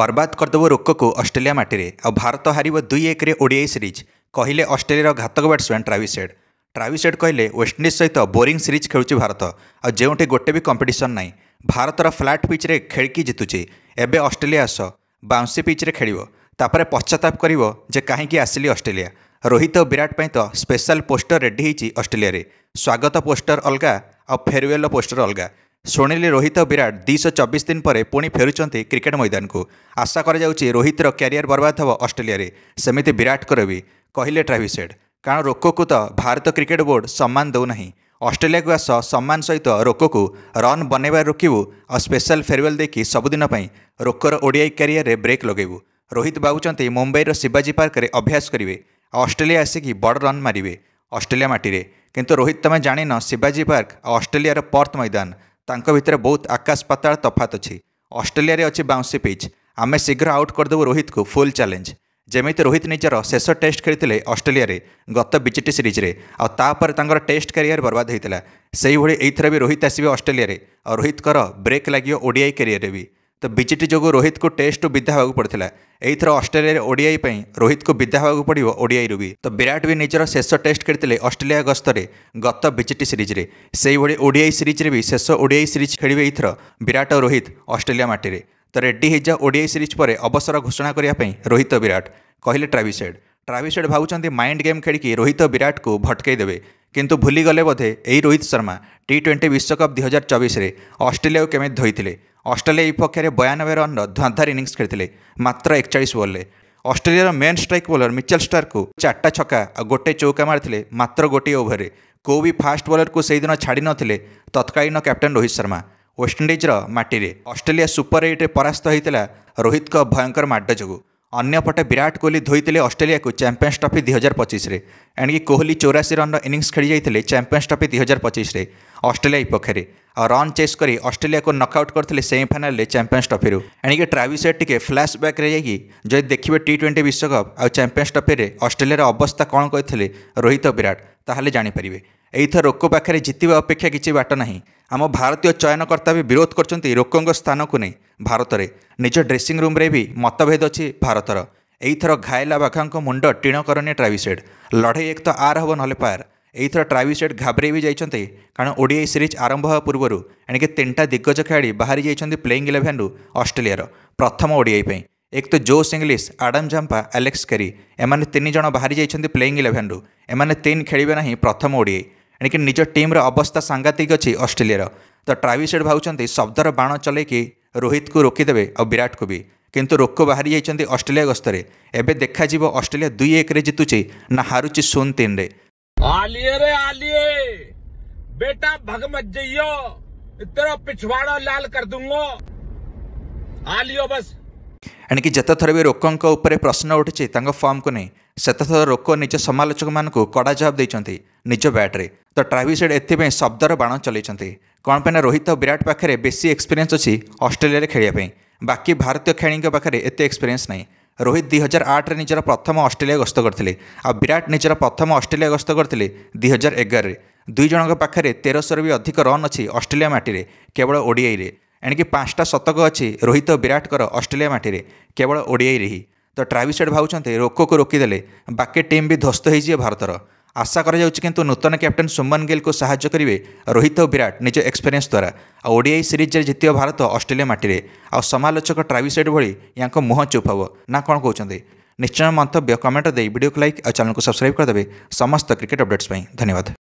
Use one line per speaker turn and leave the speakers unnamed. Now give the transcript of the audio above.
बर्बाद करदेव रोक को ऑस्ट्रेलिया माटी आ भारत हार 2-1 ओडीआई सीरीज कहले ऑस्ट्रेलिया घातक batsman Travis Head. Travis head कहले वेस्टइंडीज सहित बोरिंग सीरीज खेलुची भारत आ जोटे गोटे भी कंपटीशन ना भारतर फ्लाट पिच रे खेलिकी जितुची। एबे ऑस्ट्रेलिया आस बाउंसी पिच रे खेलिबो तापरे पश्चाताप करिवो जे काहेकि आसिली ऑस्ट्रेलिया। रोहित और विराट पई तो स्पेशल पोस्टर रेडी होईची ऑस्ट्रेलिया रे। स्वागत पोस्टर अलगा आ फेयरवेल पोस्टर अलगा। शुणिले रोहित और विराट 224 दिन पर पुणी फेरुंच क्रिकेट मैदान को। आशा कर रोहित क्यारियर बर्बाद हो ऑस्ट्रेलिया रे सेमिति विराट कर भी कहले ट्राविस हेड। कारण रोक को तो भारत क्रिकेट बोर्ड सम्मान दौना। ऑस्ट्रेलिया को आस सम्मान सहित रोक को रन बनैबार रोकबू और स्पेशल फेयरवेल देखी सबुदिन रोकर ओडीआई क्यारियर रे ब्रेक लगेबू। रोहित भावुंट मुंबईर शिवाजी पार्क रे अभ्यास करेंगे ऑस्ट्रेलिया आसिकी बड़ रन मारे ऑस्ट्रेलिया माटी रे। किंतु रोहित तमें जान शिवाजी पार्क और ऑस्ट्रेलिया पर्थ मैदान तांको भितर बहुत आकाश पाताल तफात अच्छी। ऑस्ट्रेलिया रे अच्छी बाउंसी पिच आमे शीघ्र आउट करदेबू रोहित को फुल चैलेंज। जेमिति रोहित निजर शेष टेस्ट खेलते ऑस्ट्रेलिया रे गत बीजीटी सीरीज रे आ तापर तांकर टेस्ट कैरियर बर्बाद होता से ही एथर भी रोहित आसवे ऑस्ट्रेलिया रे और रोहित कर ब्रेक लगे ओडीआई कैरियर रे भी। तो बीजीटी जो रोहित को टेस्ट विदा होगा पड़ता एथर ऑस्ट्रेलिया रे ओडीआई रोहित को विदा होगा पड़ो ओडीआई रू भी। तो विराट भी निजर शेष टेस्ट खेलते ऑस्ट्रेलिया गस्त रे गत बीजीटी सीरीज रे से ही ओडीआई सीरीज रे भी शेष ओडीआई सीरीज खेलिए एथर विराट और रोहित ऑस्ट्रेलिया माटी रे। तो रेडी हो जा ओडीआई सीरीज पर अवसर घोषणा करने रोहित और विराट कहले ट्राविस हेड। ट्राविस हेड भावुंट माइंड गेम खेलिकी रोहित और विराट को भटकई देवे किंतु भूली गले बोधे यही रोहित शर्मा T20 विश्वकप 2024 रे ऑस्ट्रेलिया को केमिति धोइथिले। ऑस्ट्रेलिया विपक्ष में 92 रन धुआंधार इनिंग्स खेलते मात्र 41 बॉल में। Australia main strike bowler Mitchell Starc को 4टा छक्का और गोटे चौका मारते मात्र गोटे ओभर में। को भी फास्ट बॉलर को से दिन छाड़ी नथिले तत्कालीन कैप्टेन रोहित शर्मा। वेस्टइंडीजर माटी रे ऑस्ट्रेलिया सुपर 8 परास्त होता रोहित का भयंकर माड जो। अन्यपटे विराट कोहली धोइथिले ऑस्ट्रेलिया को चैंपियंस ट्रॉफी 2025 रे। एणिकी कोहली 84 रन इनिंग्स खेली जाइथिले चैंपियंस ट्रॉफी 2025 रे ऑस्ट्रेलिया विपक्ष में और रन चेस करी ऑस्ट्रेलिया को नॉकआउट करथिले सेमीफाइनल रे चैंपियंस ट्रॉफी रू। एणिकी ट्राविस हेड टिके फ्लैशबैक रे जाइकी जदि देखिबे T20 विश्वकप और चैंपियंस ट्रॉफी रे ऑस्ट्रेलिया अवस्था कौन कहते रोहित और विराट ताहले जानीपारे। एइथर रोक पाखे जितवा अपेक्षा किसी बाट ना। आम भारतीय चयनकर्ता भी विरोध कर रोकों स्थान को नहीं भारत में निज ड्रेसिंग रूम रे भी मतभेद अच्छी भारतर। एइथर घायला बाघा मुंड टीण करनी ट्राविस हेड। लड़े एक तो आर हम ना पार। एइथर ट्राविस हेड घाबरे भी जाइछन्ते कारण ओडीआई सीरीज आरंभ होगा पूर्व एणिके 3टा दिग्गज खेलाड़ी बाहरी जाइछन्ते प्लेइंग 11 रु ऑस्ट्रेलिया प्रथम ओडीआई पे। एक तो Josh Inglis Adam Zampa Alex Carey एमाने 3 जण बाहरी जाइछन्ते प्लेइंग 11 रु एमाने 3 खेलिबे नाही प्रथम ओडीआई। एणिके निज टीम अवस्था सांघातिक अच्छी ऑस्ट्रेलिया। तो ट्राविस हेड भावुंट शब्दर बाण चलैकी रोहित को रोकीदेवे और विराट को भी किंतु रोक बाहरी जाइछन्ते ऑस्ट्रेलिया गस्तरे। एबे देखा जीवो ऑस्ट्रेलिया 2-1 रे जितुची ना हारुची 0-3 रे।
आलिए रे आलिए बेटा भग मत जइयो तेरा पिछवाड़ा लाल कर दूंगा आलियो बस।
एणिकी जत थर भी रोकों उपर प्रश्न उठी फॉर्म को नहीं सेत थर रोक निज समालोचक मान को कड़ा जवाब देते निज बैट्रे। तो ट्राविस हेड एथि शब्दर बाण चलते कौन पे रोहित और विराट पाखे बेसी एक्सपीरियंस अच्छी ऑस्ट्रेलिया खेलिया बाकी भारतीय खेलाड़ी पाखे एत एक्सपीरियंस नहीं। रोहित 2008 रे निजर प्रथम ऑस्ट्रेलिया गस्त करते आ विराट निजर प्रथम ऑस्ट्रेलिया गस्त करते 2011 रे। दुई जन पाखे 1300 भी अधिक रन अच्छी ऑस्ट्रेलिया माटी रे केवल ओडीआई रे। एणिकी 5टा शतक अच्छी रोहित और विराट कर ऑस्ट्रेलिया माटी रे केवल ओडीआई रे ही। तो ट्राविस हेड भावुंट रोक को रोकीदेले बाकी टीम भी ध्वस्त हो भारतर। आशा करा किंतु नूतन कैप्टेन सुमन गिल को साहाय्य करेंगे रोहित और विराट निज एक्सपीरियंस द्वारा ओडीआई सीरीज रे जितियो भारत ऑस्ट्रेलिया माटी रे। आ समालोचक ट्राविस हेड भली या मुह चुप हम ना कौन कहते निश्चय मंतव्य कमेंट दे वीडियो को लाइक और चैनल को सब्सक्राइब करदे समस्त क्रिकेट अपडेट्स। धन्यवाद।